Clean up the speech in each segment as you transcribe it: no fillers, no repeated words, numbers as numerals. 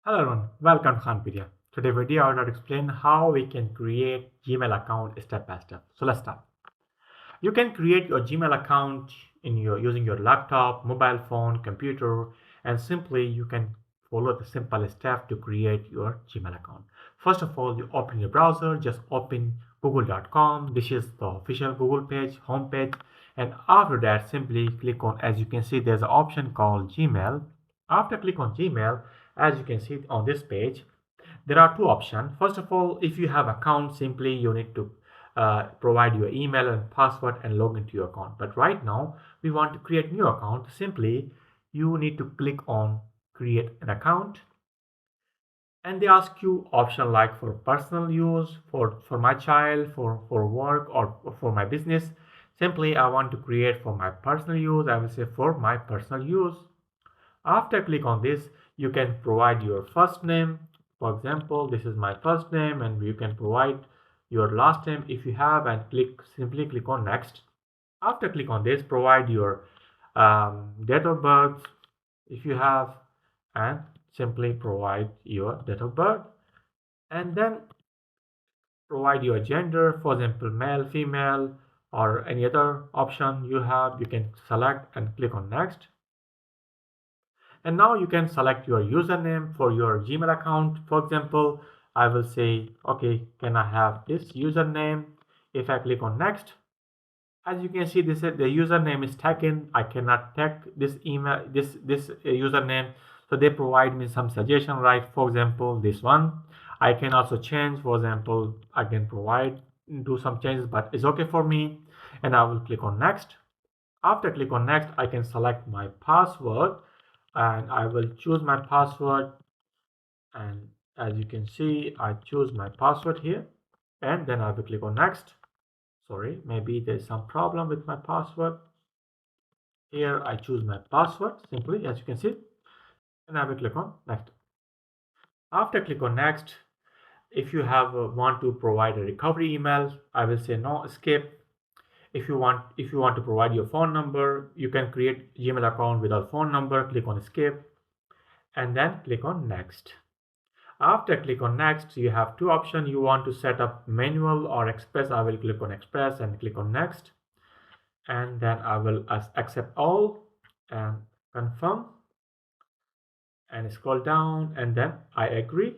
Hello everyone, welcome to Khanpedia. Today video I will explain how we can create Gmail account step by step. So let's start. You can create your Gmail account using your laptop, mobile phone, computer, and simply you can follow the simple step to create your Gmail account. First of all, you open your browser, just open google.com. This is the official Google page, home page, and after that simply click on, as you can see, there's an option called Gmail. After click on Gmail, as you can see on this page, there are two options. First of all, if you have account, simply you need to provide your email and password and log into your account. But right now we want to create new account. Simply you need to click on create an account, and they ask you option like for personal use, for my child, for work, or for my business. Simply I want to create for my personal use. I will say for my personal use. After click on this, you can provide your first name. For example, this is my first name, and you can provide your last name if you have, and simply click on next. After click on this, provide your date of birth if you have, and simply provide your date of birth, and then provide your gender, for example male, female, or any other option you have. You can select and click on next. And now you can select your username for your Gmail account. For example, I will say, okay, can I have this username? If I click on next, as you can see, this the username is taken. I cannot take this email, this username. So they provide me some suggestion, right? For example, this one. I can also change. For example, I can provide do some changes, but it's okay for me. And I will click on next. After click on next, I can select my password, and I will choose my password. And as you can see, I choose my password here, and then I will click on next. Sorry, maybe there's some problem with my password. Here I choose my password simply, as you can see, and I will click on next. After click on next, if you have want to provide a recovery email, I will say no, skip. If you want to provide your phone number, you can create Gmail account without phone number. Click on skip, and then click on next. After click on next, you have two options. You want to set up manual or express. I will click on express and click on next, and then I will accept all and confirm, and scroll down, and then I agree.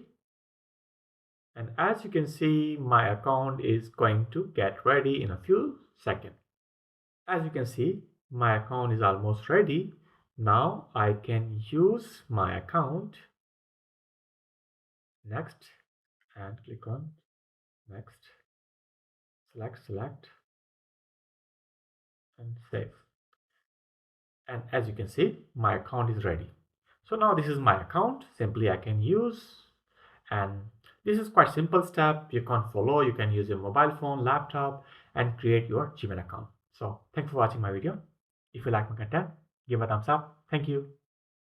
And as you can see, my account is going to get ready in a few seconds. As you can see, my account is almost ready. Now I can use my account. Next, and click on next. Select, and save. And as you can see, my account is ready. So now this is my account. Simply I can use, and this is quite simple step. You can follow. You can use your mobile phone, laptop, and create your Gmail account. So thanks for watching my video. If you like my content, give a thumbs up. Thank you.